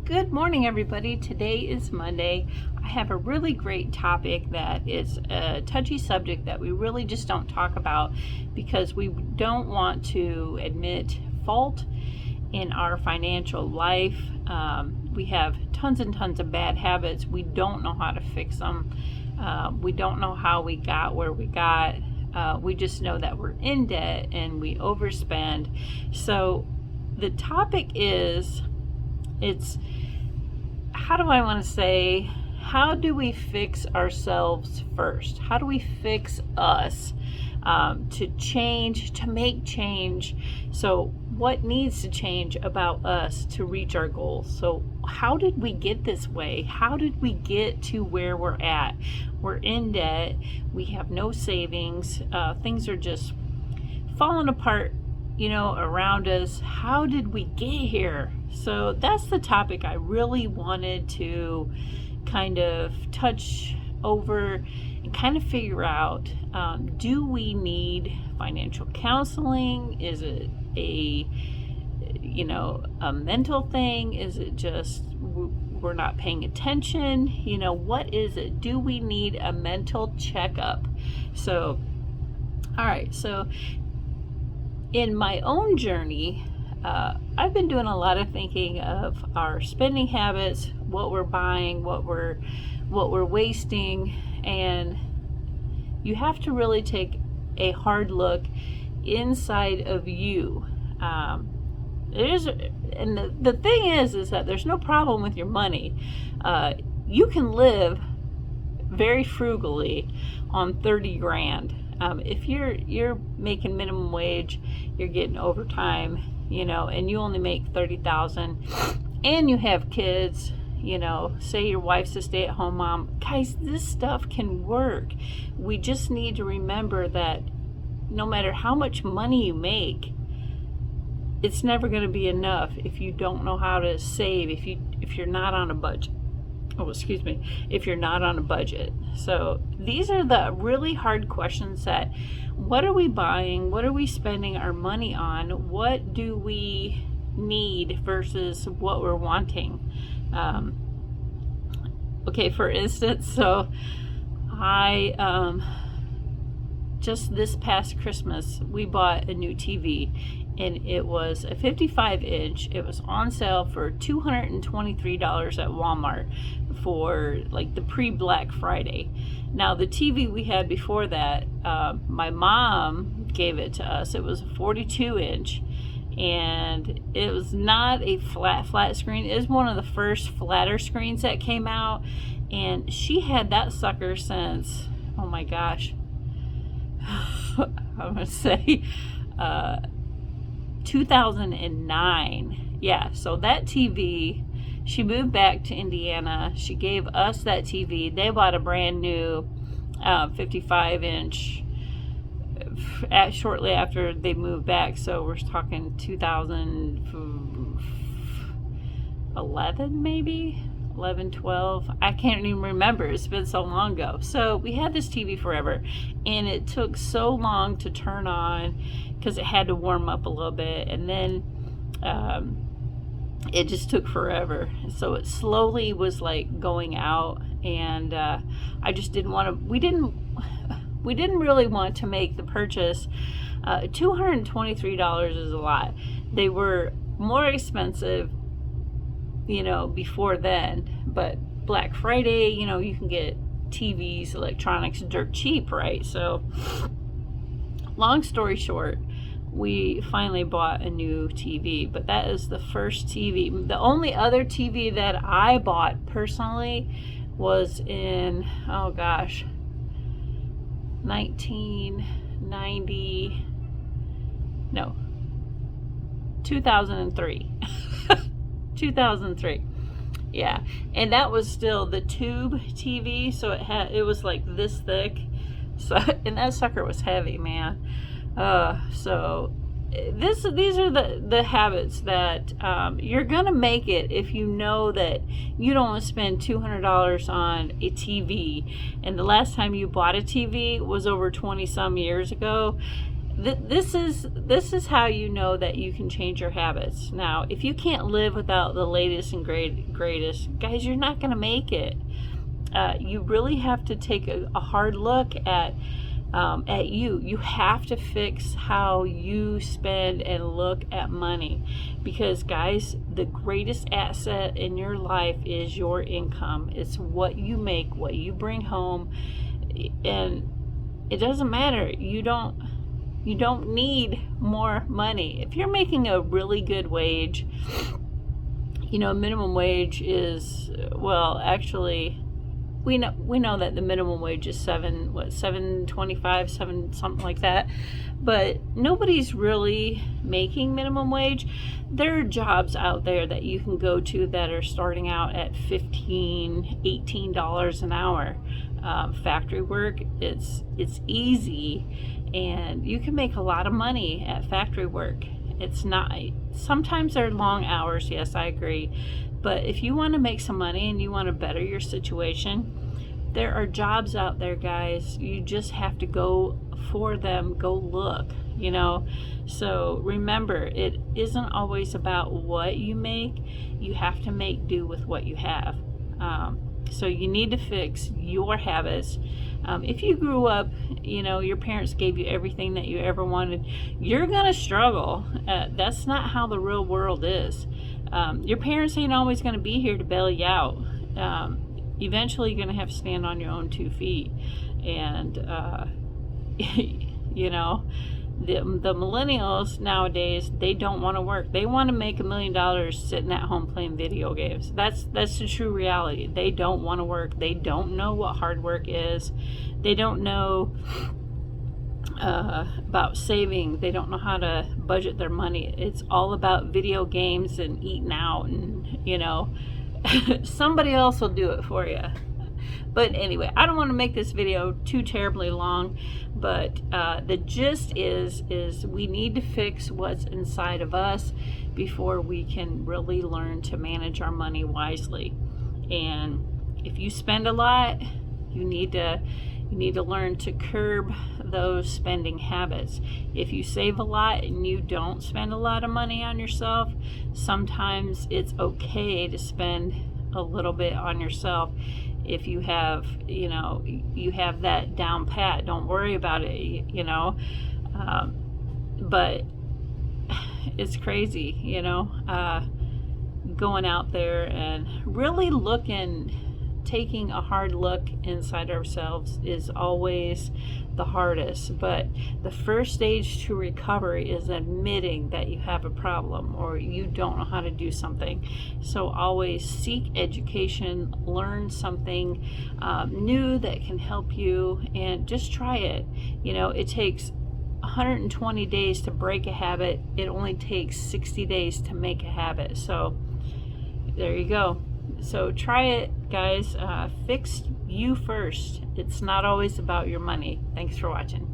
Good morning, everybody. Today is Monday. I have a really great topic that is a touchy subject that we really just don't talk about because we don't want to admit fault in our financial life. We have tons and tons of bad habits. We don't know how to fix them. We don't know how we got where we got. We just know that we're in debt and we overspend. So the topic is, how do we fix ourselves first? How do we fix us to make change? So what needs to change about us to reach our goals? So how did we get this way? How did we get to where we're at? We're in debt. We have no savings. Things are just falling apart, around us. How did we get here? So that's the topic I really wanted to kind of touch over and kind of figure out. Do we need financial counseling? Is it a mental thing? Is it just we're not paying attention? What is it? Do we need a mental checkup? So, all right. So in my own journey, I've been doing a lot of thinking of our spending habits, what we're buying, what we're wasting, and you have to really take a hard look inside of you. The thing is that there's no problem with your money. You can live very frugally on 30 grand. If you're making minimum wage, you're getting overtime, and you only make 30,000 and you have kids, say your wife's a stay-at-home mom. Guys, this stuff can work. We just need to remember that no matter how much money you make, it's never going to be enough if you don't know how to save, if you're not on a budget. If you're not on a budget. So these are the really hard questions that, what are we buying? What are we spending our money on? What do we need versus what we're wanting? For instance, so I, just this past Christmas, we bought a new TV, and it was a 55-inch. It was on sale for $223 at Walmart for like the pre-Black Friday. Now the TV we had before that, my mom gave it to us. It was a 42-inch, and it was not a flat screen. It was one of the first flatter screens that came out, and she had that sucker since, oh my gosh, I'm gonna say 2009. Yeah, so that TV, she moved back to Indiana. She gave us that TV. They bought a brand new 55-inch shortly after they moved back. So we're talking 2011, maybe 11, 12. I can't even remember. It's been so long ago. So we had this TV forever, and it took so long to turn on because it had to warm up a little bit, and then it just took forever. So it slowly was like going out, and I just didn't want to. We didn't really want to make the purchase. $223 is a lot. They were more expensive, before then, but Black Friday, you can get TVs, electronics dirt cheap, right? So long story short, we finally bought a new TV, but that is the first TV. The only other TV that I bought personally was in, 2003. 2003. Yeah, and that was still the tube TV, so it was like this thick. So, and that sucker was heavy, man. So these are the habits that you're gonna make it if you know that you don't want to spend $200 on a TV, and the last time you bought a TV was over 20 some years ago. this is how you know that you can change your habits. Now, if you can't live without the latest and greatest, guys, you're not going to make it. You really have to take a hard look at you. You have to fix how you spend and look at money, because guys, the greatest asset in your life is your income. It's what you make, what you bring home, and it doesn't matter. You don't need more money. If you're making a really good wage, minimum wage is, well, actually, we know that the minimum wage is $7.25, something like that, but nobody's really making minimum wage. There are jobs out there that you can go to that are starting out at $15, $18 an hour. Factory work, it's easy, and you can make a lot of money at factory work. It's not, sometimes they're long hours, yes, I agree, but if you want to make some money and you want to better your situation, there are jobs out there, guys. You just have to go for them, go look, So remember, it isn't always about what you make. You have to make do with what you have. So you need to fix your habits. If you grew up, your parents gave you everything that you ever wanted, you're going to struggle. That's not how the real world is. Your parents ain't always going to be here to bail you out. Eventually you're going to have to stand on your own 2 feet. And, the millennials nowadays, they don't want to work. They want to make $1 million sitting at home playing video games. That's the true reality. They don't want to work. They don't know what hard work is. They don't know about saving. They don't know how to budget their money. It's all about video games and eating out, and somebody else will do it for you. But anyway, I don't want to make this video too terribly long, but the gist is we need to fix what's inside of us before we can really learn to manage our money wisely. And if you spend a lot, you need to learn to curb those spending habits. If you save a lot and you don't spend a lot of money on yourself, sometimes it's okay to spend a little bit on yourself. If you have, you have that down pat, don't worry about it, but it's crazy, going out there and really taking a hard look inside ourselves is always the hardest. But the first stage to recovery is admitting that you have a problem or you don't know how to do something. So always seek education, learn something new that can help you, and just try it. It takes 120 days to break a habit. It only takes 60 days to make a habit. So there you go. So try it, guys. Fix you first. It's not always about your money. Thanks for watching.